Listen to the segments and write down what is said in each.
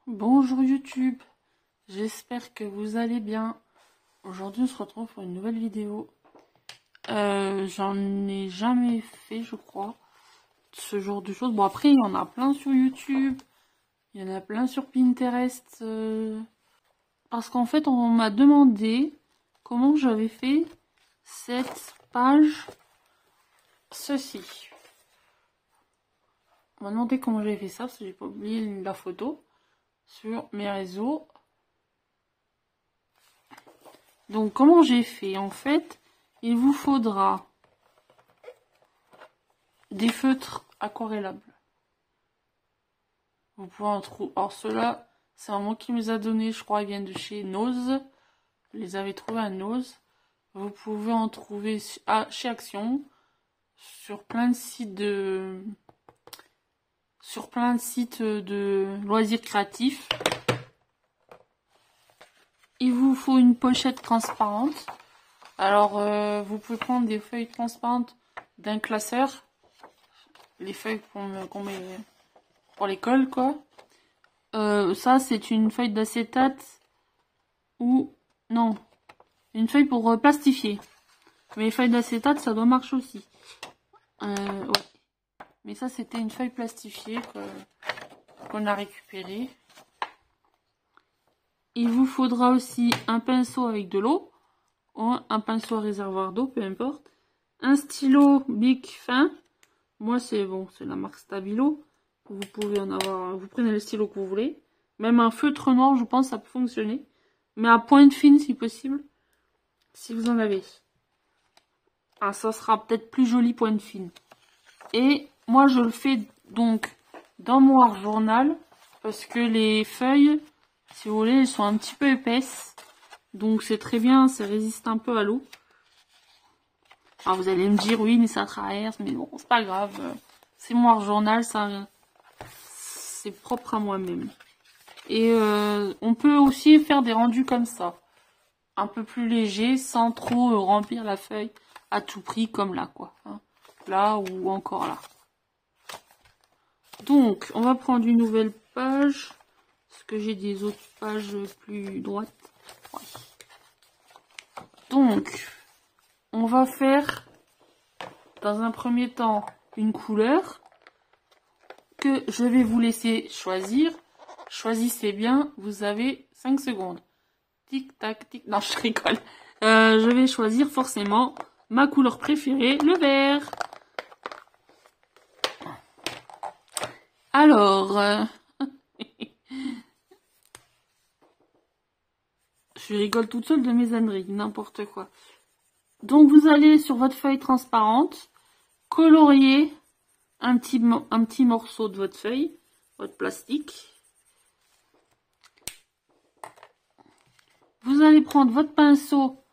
Bonjour YouTube, j'espère que vous allez bien. Aujourd'hui on se retrouve pour une nouvelle vidéo. J'en ai jamais fait je crois, ce genre de choses. Bon après il y en a plein sur YouTube, il y en a plein sur Pinterest. Parce qu'en fait on m'a demandé comment j'avais fait cette page, ceci. On m'a demandé comment j'avais fait ça parce que j'ai pas oublié la photo sur mes réseaux. Donc comment j'ai fait? En fait, il vous faudra des feutres aquarellables. Vous pouvez en trouver. Alors ceux-là, c'est un mot qui me les a donné, je crois, ils viennent de chez Nose. Je les avais trouvés à Nose. Vous pouvez en trouver chez Action, sur plein de sites de loisirs créatifs. Il vous faut une pochette transparente. Alors, vous pouvez prendre des feuilles transparentes d'un classeur. Les feuilles qu'on met pour l'école, quoi. Ça, c'est une feuille d'acétate ou... Non, une feuille pour plastifier. Mais les feuilles d'acétate, ça doit marcher aussi. Ouais. Mais ça, c'était une feuille plastifiée qu'on a récupérée. Il vous faudra aussi un pinceau avec de l'eau. Ou un pinceau à réservoir d'eau, peu importe. Un stylo Bic fin. Moi, c'est bon, c'est la marque Stabilo. Vous pouvez en avoir, vous prenez le stylo que vous voulez. Même un feutre noir, je pense, ça peut fonctionner. Mais à pointe fine, si possible. Si vous en avez. Ah, ça sera peut-être plus joli pointe fine. Et moi, je le fais donc dans mon art journal. Parce que les feuilles, si vous voulez, elles sont un petit peu épaisses. Donc c'est très bien, ça résiste un peu à l'eau. Alors vous allez me dire, oui, mais ça traverse. Mais bon, c'est pas grave. C'est mon art journal, ça, c'est propre à moi-même. Et on peut aussi faire des rendus comme ça. Un peu plus léger, sans trop remplir la feuille à tout prix, comme là, quoi. Hein. Là ou encore là. Donc, on va prendre une nouvelle page. Parce que j'ai des autres pages plus droites. Ouais. Donc, on va faire, dans un premier temps, une couleur que je vais vous laisser choisir. Choisissez bien, vous avez 5 secondes. Tic, tac, tic. Non, je rigole. Je vais choisir forcément ma couleur préférée, le vert. Alors, je rigole toute seule de mes âneries, n'importe quoi. Donc, vous allez sur votre feuille transparente, colorier un petit morceau de votre feuille, votre plastique. Vous allez prendre votre pinceau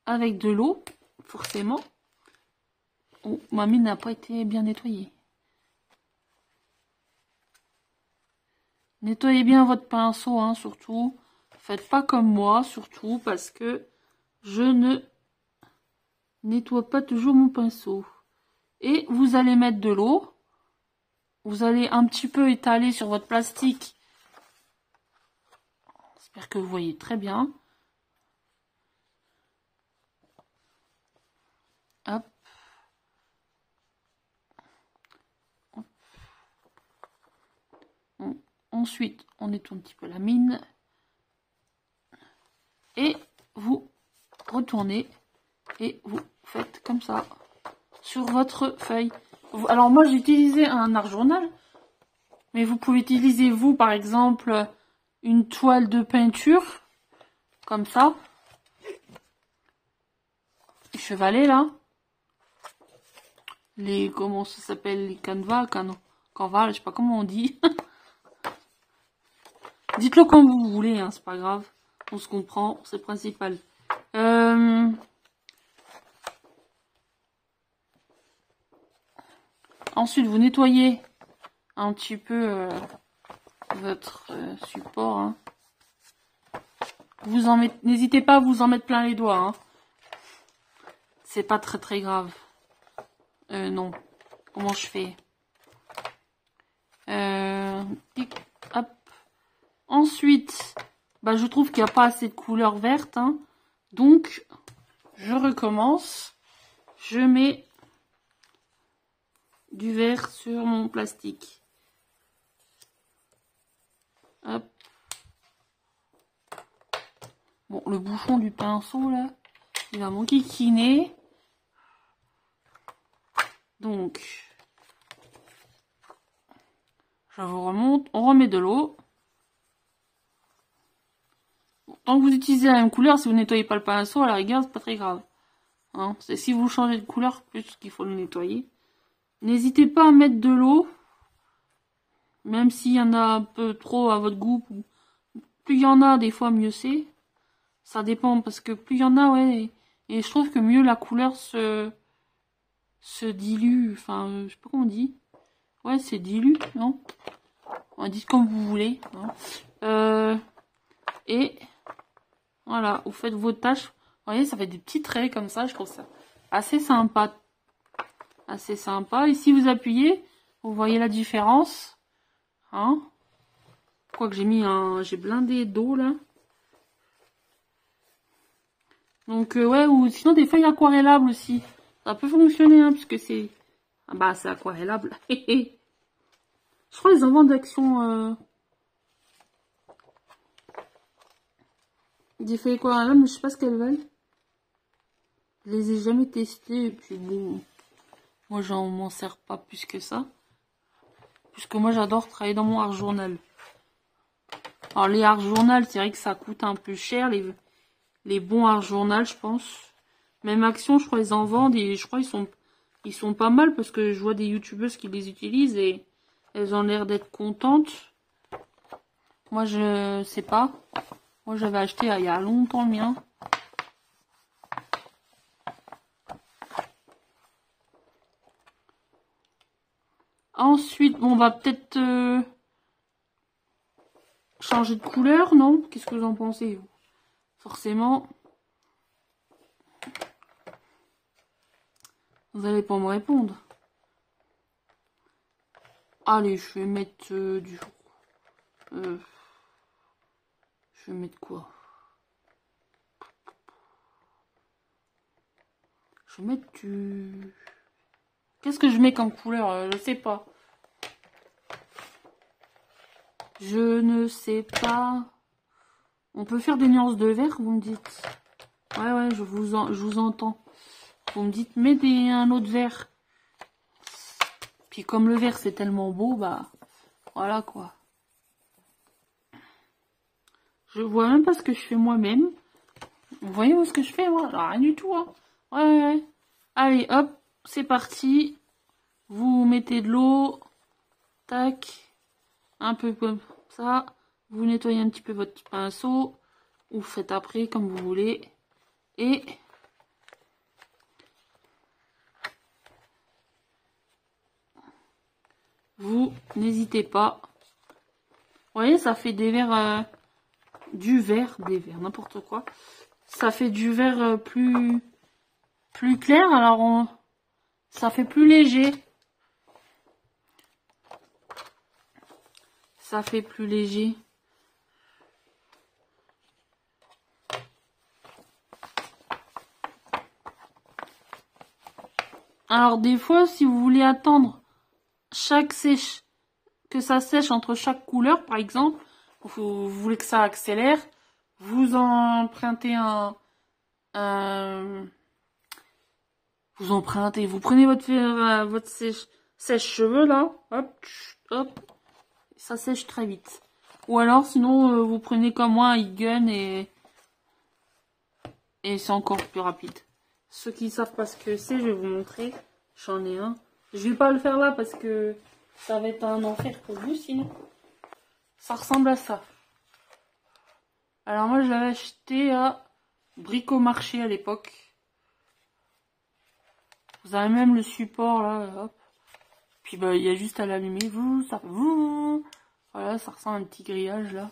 avec de l'eau, forcément. Oh, ma mine n'a pas été bien nettoyée. Nettoyez bien votre pinceau, hein, surtout. Faites pas comme moi, surtout, parce que je ne nettoie pas toujours mon pinceau. Et vous allez mettre de l'eau. Vous allez un petit peu étaler sur votre plastique. J'espère que vous voyez très bien. Hop. Ensuite, on nettoie un petit peu la mine. Et vous retournez. Et vous faites comme ça. Sur votre feuille. Alors moi, j'ai utilisé un art journal. Mais vous pouvez utiliser, vous, par exemple, une toile de peinture. Comme ça. Chevalet, là. Les, comment ça s'appelle, les canvas, canvas, je sais pas comment on dit. Dites-le comme vous voulez, hein, c'est pas grave. On se comprend, c'est le principal. Ensuite, vous nettoyez un petit peu votre support. Hein. Vous en mettez, n'hésitez pas à vous en mettre plein les doigts. Hein. C'est pas très grave. Non. Comment je fais? Tic, hop. Ensuite, bah, je trouve qu'il n'y a pas assez de couleur verte. Hein. Donc, je recommence. Je mets du vert sur mon plastique. Hop. Bon, le bouchon du pinceau, là, il va m'enquiquiner. Donc, je vous remonte. On remet de l'eau. Bon, tant que vous utilisez la même couleur, si vous nettoyez pas le pinceau, à la rigueur, c'est pas très grave. Hein, c'est si vous changez de couleur, plus qu'il faut le nettoyer. N'hésitez pas à mettre de l'eau. Même s'il y en a un peu trop à votre goût. Plus il y en a, des fois, mieux c'est. Ça dépend, parce que plus il y en a, ouais. Et je trouve que mieux la couleur se dilue. Enfin, je sais pas comment on dit. Ouais, c'est dilue, non? On dit comme vous voulez. Hein. Et voilà, vous faites vos tâches. Vous voyez, ça fait des petits traits comme ça. Je trouve ça assez sympa. Assez sympa. Et si vous appuyez, vous voyez la différence. Hein? Quoique j'ai blindé d'eau là. Donc ouais, ou sinon des feuilles aquarellables aussi. Ça peut fonctionner, hein, puisque c'est... Ah bah c'est aquarellable. Je crois qu'ils en vendent d'Action... Des feuilles aquarellables, mais je sais pas ce qu'elles veulent. Je les ai jamais testées, et puis bon... Moi j'en m'en sers pas plus que ça. Puisque moi j'adore travailler dans mon art journal. Alors les art journal, c'est vrai que ça coûte un peu cher, les bons art journal, je pense. Même Action, je crois ils en vendent et je crois ils sont pas mal parce que je vois des youtubeuses qui les utilisent et elles ont l'air d'être contentes. Moi je sais pas. Moi j'avais acheté il y a longtemps le mien. Ensuite, bon, on va peut-être changer de couleur, non? Qu'est-ce que vous en pensez, vous? Forcément, vous allez pas me répondre. Allez, je vais mettre du jour. Je vais mettre quoi? Je vais mettre du... Qu'est-ce que je mets comme couleur? Je sais pas. Je ne sais pas. On peut faire des nuances de vert, vous me dites? Ouais, je vous entends. Vous me dites, mettez un autre vert. Puis comme le vert, c'est tellement beau, bah... Voilà, quoi. Je vois même pas ce que je fais moi-même. Vous voyez où ce que je fais, moi? Rien du tout, hein. Ouais. Allez, hop, c'est parti. Vous mettez de l'eau. Tac. Un peu comme ça. Vous nettoyez un petit peu votre pinceau. Ou faites après, comme vous voulez. Et... vous n'hésitez pas. Vous voyez, ça fait des verres... du vert, des verres, n'importe quoi. Ça fait du vert plus clair, alors ça fait plus léger. Ça fait plus léger. Alors des fois, si vous voulez attendre que ça sèche entre chaque couleur, par exemple, vous voulez que ça accélère, vous empruntez vous prenez votre sèche-cheveux là, hop, ça sèche très vite. Ou alors sinon vous prenez comme moi un Egon et c'est encore plus rapide. Ceux qui savent pas ce que c'est, je vais vous montrer. J'en ai un. Je vais pas le faire là parce que ça va être un enfer pour vous sinon. Ça ressemble à ça. Alors moi je l'avais acheté à Bricomarché à l'époque. Vous avez même le support là, hop. Puis bah il y a juste à l'allumer. Voilà, ça ressemble à un petit grillage là.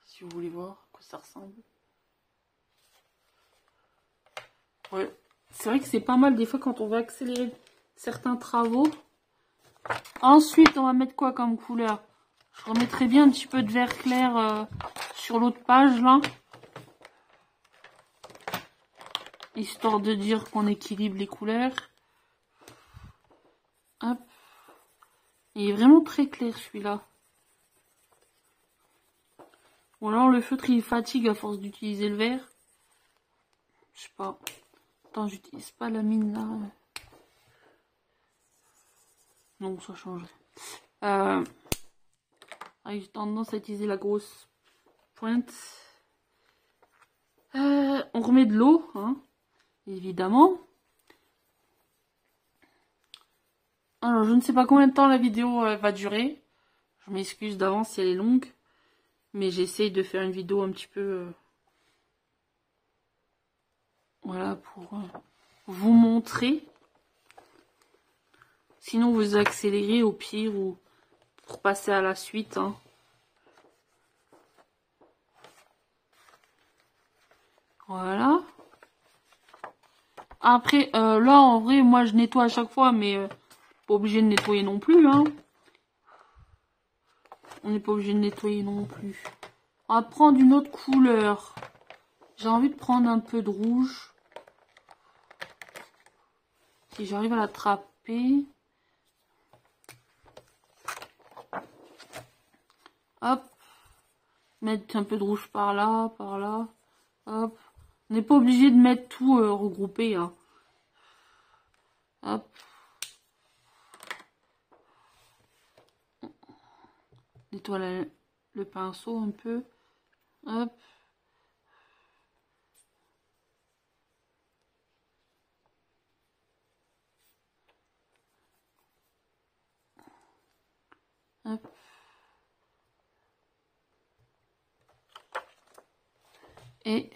Si vous voulez voir à quoi ça ressemble. Ouais. C'est vrai que c'est pas mal des fois quand on veut accélérer certains travaux. Ensuite, on va mettre quoi comme couleur? Je remettrai bien un petit peu de vert clair sur l'autre page là. Histoire de dire qu'on équilibre les couleurs. Hop. Il est vraiment très clair celui-là. Ou alors le feutre il fatigue à force d'utiliser le vert. Je sais pas. Attends, j'utilise pas la mine là. Non, ça change. J'ai tendance à utiliser la grosse pointe. On remet de l'eau, hein, évidemment. Alors, je ne sais pas combien de temps la vidéo va durer. Je m'excuse d'avance si elle est longue. Mais j'essaye de faire une vidéo un petit peu... voilà, pour vous montrer. Sinon, vous accélérez au pire ou pour passer à la suite. Hein. Voilà. Après, là, en vrai, moi, je nettoie à chaque fois, mais pas obligé de nettoyer non plus. Hein. On n'est pas obligé de nettoyer non plus. On va prendre une autre couleur. J'ai envie de prendre un peu de rouge. Si j'arrive à l'attraper. Hop. Mettre un peu de rouge par là, par là. Hop. On n'est pas obligé de mettre tout regroupé. Hein. Hop. Nettoie le pinceau un peu. Hop. Hop. Et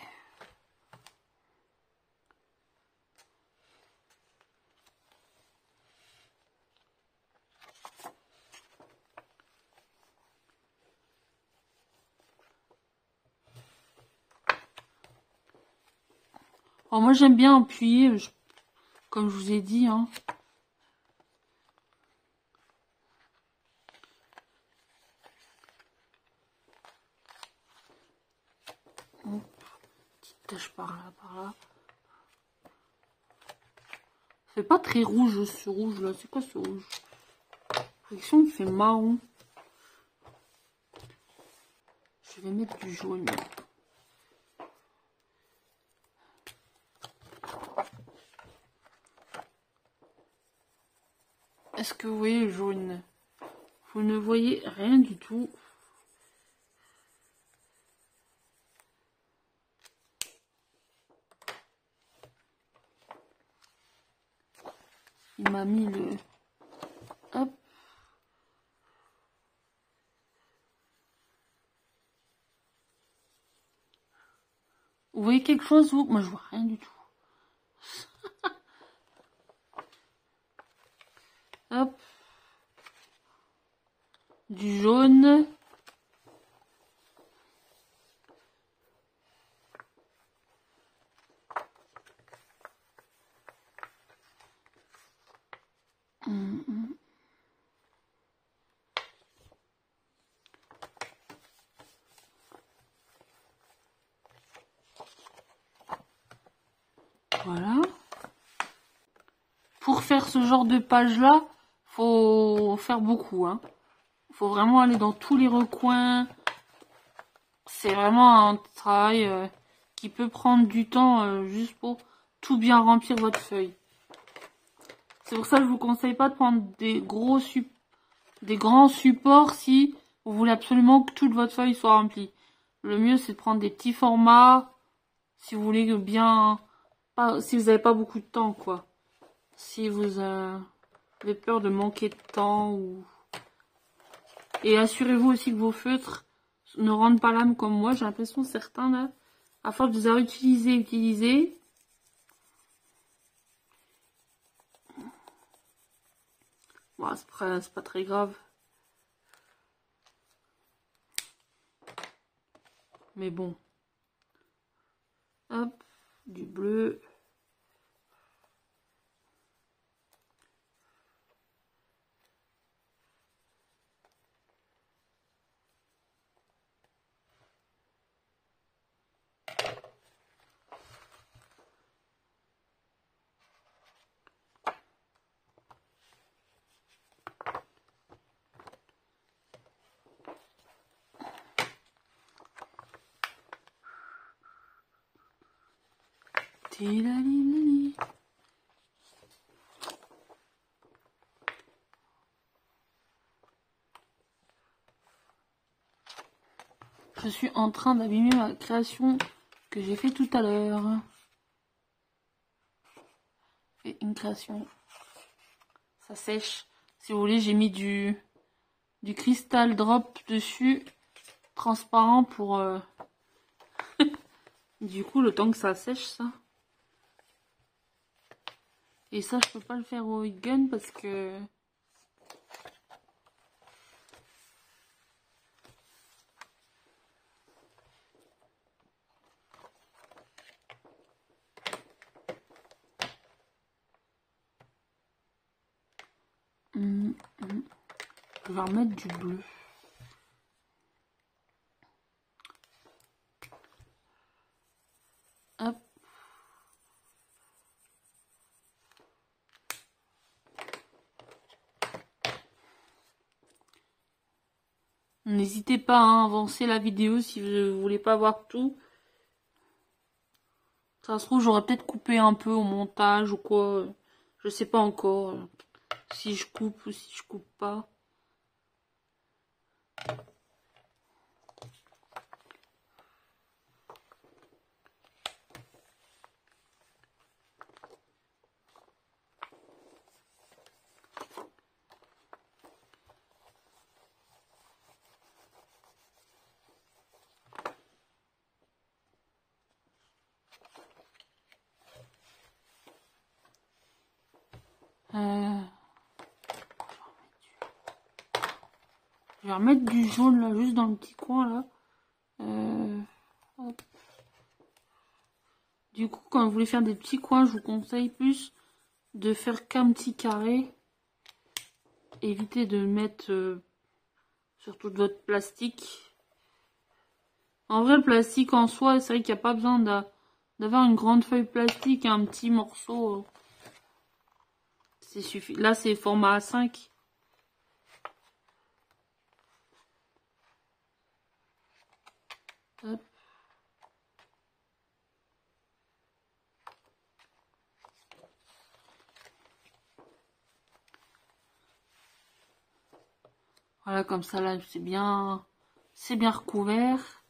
alors moi j'aime bien appuyer, comme je vous ai dit. Hein. Hop. Petite tache par là, par là. C'est pas très rouge ce rouge là, c'est quoi ce rouge? L'impression qu'il fait marron. Je vais mettre du jaune. Est-ce que vous voyez le jaune? Vous ne voyez rien du tout. Il m'a mis le... Hop. Vous voyez quelque chose, vous? Moi, je vois rien du tout. Hop. Du jaune. Voilà. Pour faire ce genre de page-là, faut faire beaucoup. Hein. Faut vraiment aller dans tous les recoins. C'est vraiment un travail qui peut prendre du temps juste pour tout bien remplir votre feuille. C'est pour ça que je vous conseille pas de prendre des grands supports si vous voulez absolument que toute votre feuille soit remplie. Le mieux c'est de prendre des petits formats si vous voulez bien... si vous n'avez pas beaucoup de temps quoi. Si vous avez peur de manquer de temps ou... Et assurez-vous aussi que vos feutres ne rendent pas l'âme comme moi. J'ai l'impression certains là, à force de les avoir utilisés, bon, c'est pas très grave. Mais bon. Hop, du bleu. Tilalilali. Je suis en train d'abîmer ma création que j'ai fait tout à l'heure. Et une création. Ça sèche. Si vous voulez, j'ai mis du cristal drop dessus, transparent pour... du coup, le temps que ça sèche, ça. Et ça, je peux pas le faire au heat gun parce que... Je vais remettre du bleu. Hop. N'hésitez pas à avancer la vidéo si vous ne voulez pas voir tout. Ça se trouve, j'aurais peut-être coupé un peu au montage ou quoi. Je sais pas encore si je coupe ou si je coupe pas. Je vais remettre du jaune là, juste dans le petit coin là. Hop. Du coup, quand vous voulez faire des petits coins, je vous conseille plus de faire qu'un petit carré. Évitez de mettre sur tout votre plastique. En vrai, le plastique en soi, c'est vrai qu'il n'y a pas besoin d'avoir une grande feuille plastique, un petit morceau. C'est suffisant. Là, c'est format A5. Hop. Voilà, comme ça, là, c'est bien recouvert.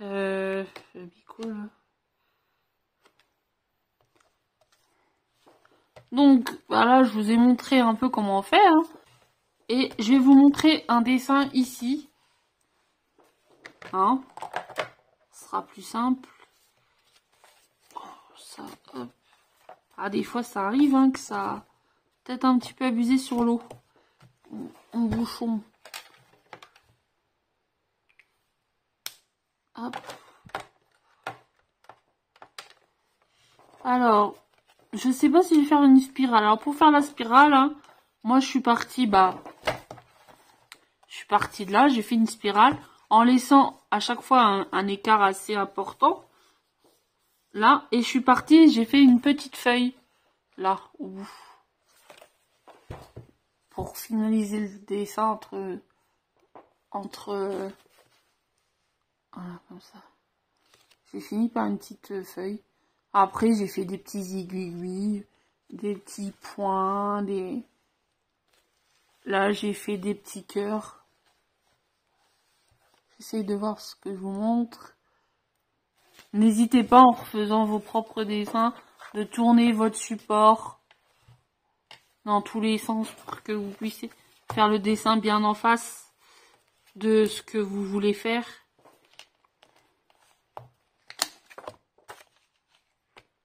Le bico, là. Donc, voilà, je vous ai montré un peu comment faire. Hein. Et je vais vous montrer un dessin ici. Hein. Ce sera plus simple. Oh, ça, hop. Ah, des fois, ça arrive hein, que ça... Peut-être un petit peu abusé sur l'eau. En bouchon. Hop. Alors, je sais pas si je vais faire une spirale. Alors, pour faire la spirale, hein, moi, je suis partie, de là. J'ai fait une spirale en laissant à chaque fois un écart assez important. Là, et je suis partie, j'ai fait une petite feuille. Là, au bout. Pour finaliser le dessin voilà, comme ça. J'ai fini par une petite feuille. Après, j'ai fait des petits aiguilles, des petits points, Là, j'ai fait des petits cœurs. J'essaye de voir ce que je vous montre. N'hésitez pas, en refaisant vos propres dessins, de tourner votre support dans tous les sens pour que vous puissiez faire le dessin bien en face de ce que vous voulez faire.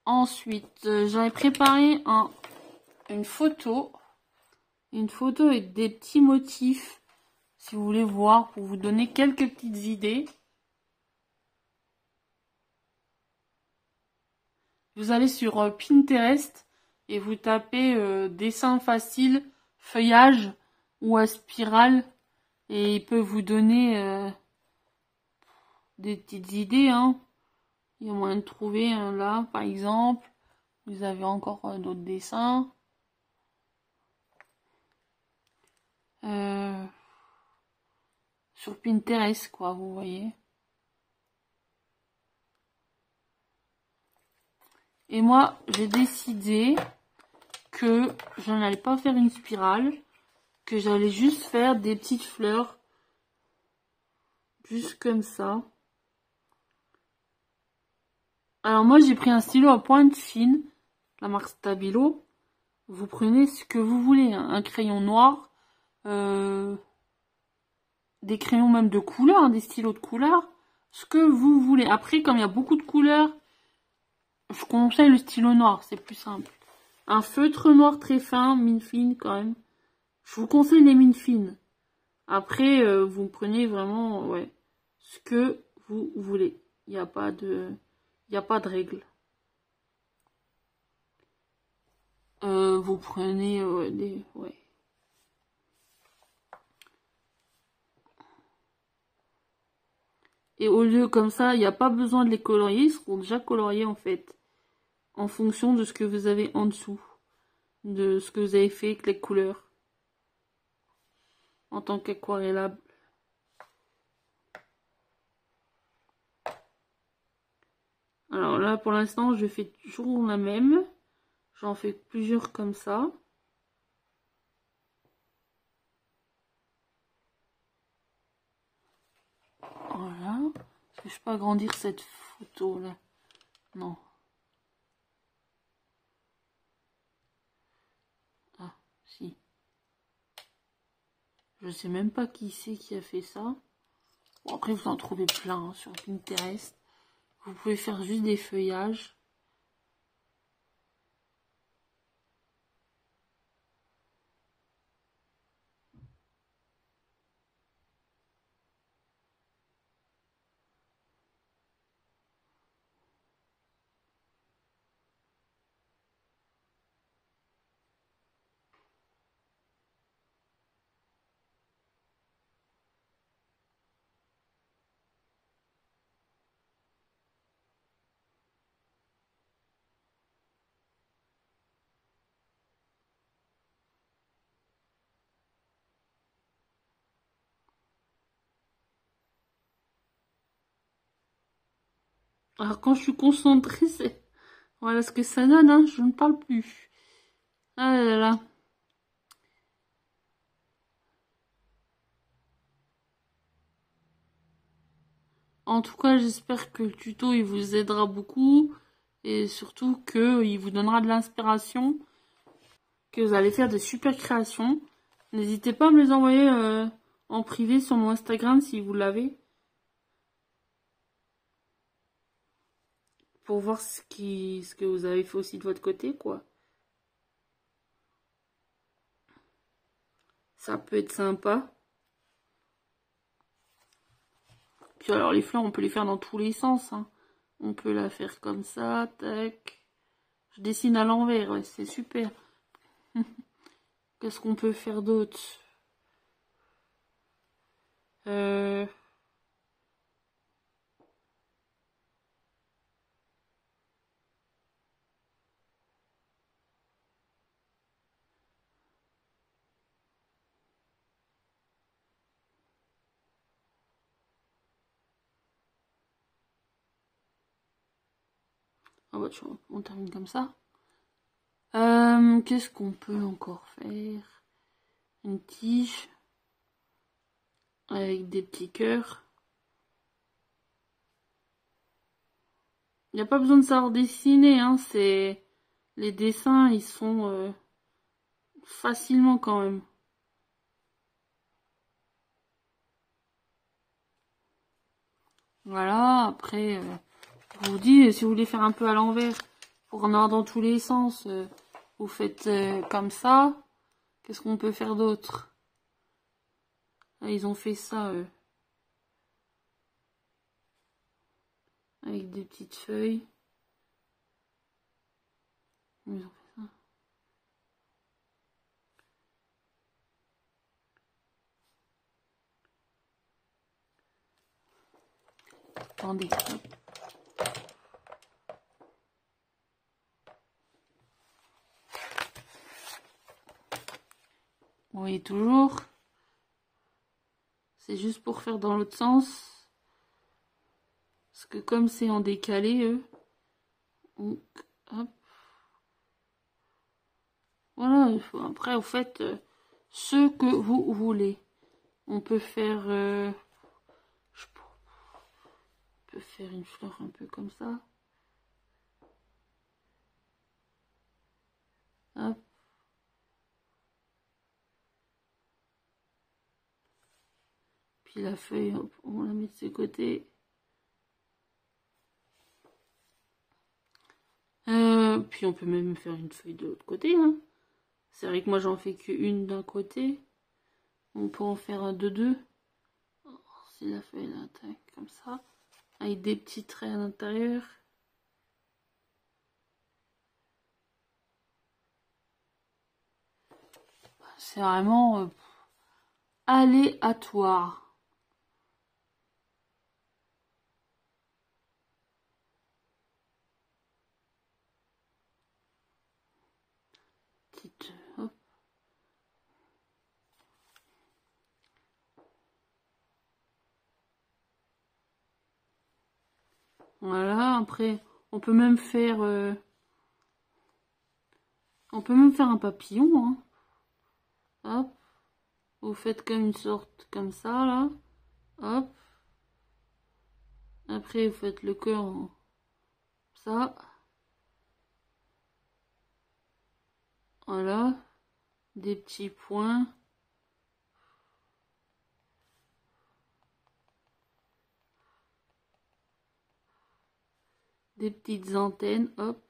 Ensuite, j'avais préparé une photo avec des petits motifs, si vous voulez voir, pour vous donner quelques petites idées. Vous allez sur Pinterest et vous tapez dessin facile, feuillage ou à spirale et il peut vous donner des petites idées. Hein. Il y a moyen de trouver là, par exemple. Vous avez encore d'autres dessins. Sur Pinterest, quoi, vous voyez. Et moi, j'ai décidé que je n'allais pas faire une spirale, que j'allais juste faire des petites fleurs, juste comme ça. Alors moi, j'ai pris un stylo à pointe fine, la marque Stabilo. Vous prenez ce que vous voulez, hein. Un crayon noir, des crayons même de couleur, hein, des stylos de couleur, ce que vous voulez. Après, comme il y a beaucoup de couleurs, je conseille le stylo noir, c'est plus simple. Un feutre noir très fin, mine fine quand même. Je vous conseille les mines fines. Après, vous prenez vraiment, ouais, ce que vous voulez. Il n'y a pas de règle. Vous prenez des, ouais. Et au lieu comme ça, il n'y a pas besoin de les colorier, ils seront déjà coloriés en fait. En fonction de ce que vous avez en dessous. De ce que vous avez fait avec les couleurs. En tant qu'aquarellable. Alors là, pour l'instant, je fais toujours la même. J'en fais plusieurs comme ça. Voilà. Est-ce que je peux agrandir cette photo là? Non. Ah, si. Je sais même pas qui c'est qui a fait ça. Bon, après, vous en trouvez plein hein, sur Pinterest. Vous pouvez faire juste des feuillages. Alors quand je suis concentrée, c'est... Voilà ce que ça donne, hein. Je ne parle plus. Ah là là. En tout cas, j'espère que le tuto il vous aidera beaucoup. Et surtout qu'il vous donnera de l'inspiration. Que vous allez faire de super créations. N'hésitez pas à me les envoyer en privé sur mon Instagram si vous l'avez. Pour voir ce que vous avez fait aussi de votre côté, quoi. Ça peut être sympa. Puis alors les fleurs, on peut les faire dans tous les sens. Hein. On peut la faire comme ça, tac. Je dessine à l'envers, ouais, c'est super. Qu'est-ce qu'on peut faire d'autre? Ah bah, on termine comme ça. Qu'est-ce qu'on peut encore faire? Une tige avec des petits cœurs. Il n'y a pas besoin de savoir dessiner, hein, c'est... Les dessins, ils sont facilement quand même. Voilà, après, je vous dis, si vous voulez faire un peu à l'envers, pour en avoir dans tous les sens, vous faites comme ça. Qu'est-ce qu'on peut faire d'autre? Ah, ils ont fait ça, avec des petites feuilles. Ils ont fait ça. Attendez, hop. Vous voyez toujours. C'est juste pour faire dans l'autre sens. Parce que comme c'est en décalé, donc, Hop. Voilà, après vous faites ce que vous voulez. On peut faire une fleur un peu comme ça. Hop. Puis la feuille, hop, on la met de ce côté. Puis on peut même faire une feuille de l'autre côté. Hein. C'est vrai que moi j'en fais qu'une d'un côté. On peut en faire un de deux. Si la feuille là, tac, comme ça. Avec des petits traits à l'intérieur. C'est vraiment aléatoire. Petite, hop. Voilà, après, on peut même faire un papillon, hein. Hop. Vous faites comme une sorte comme ça, là. Hop. Après, vous faites le cœur en ça. Voilà. Des petits points. Des petites antennes, hop.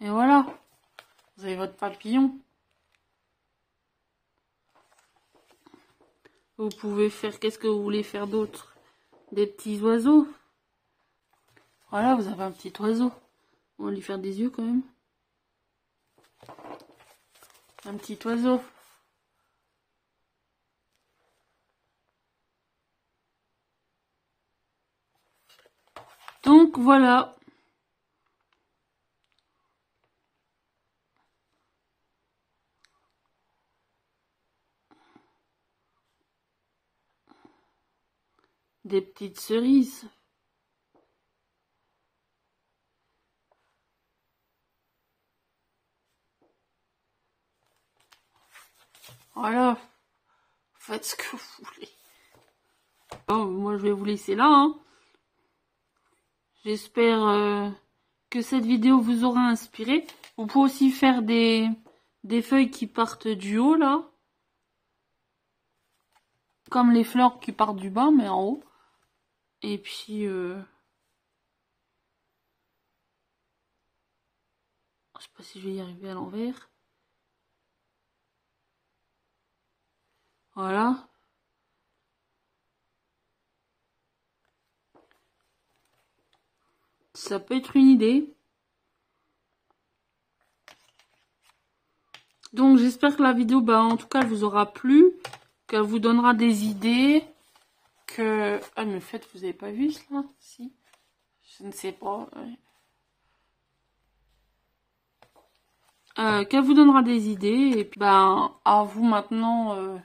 Et voilà. Vous avez votre papillon. Vous pouvez faire, qu'est-ce que vous voulez faire d'autre? Des petits oiseaux. Voilà, vous avez un petit oiseau. On va lui faire des yeux quand même. Un petit oiseau. Donc voilà. Des petites cerises. Voilà. Faites ce que vous voulez. Bon, moi, je vais vous laisser là. Hein. J'espère que cette vidéo vous aura inspiré. Vous pouvez aussi faire des feuilles qui partent du haut, là. Comme les fleurs qui partent du bas, mais en haut. Et puis... je sais pas si je vais y arriver à l'envers. Voilà. Ça peut être une idée. Donc j'espère que la vidéo, bah, en tout cas, elle vous aura plu. Qu'elle vous donnera des idées. Que... Ah, mais en fait, vous avez pas vu cela? Si. Je ne sais pas. Ouais. Qu'elle vous donnera des idées. Et puis, ben, à vous maintenant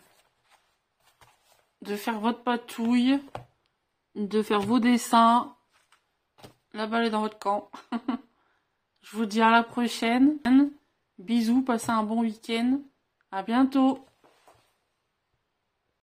de faire votre patouille. De faire vos dessins. La balle est dans votre camp. Je vous dis à la prochaine. Bisous, passez un bon week-end. À bientôt.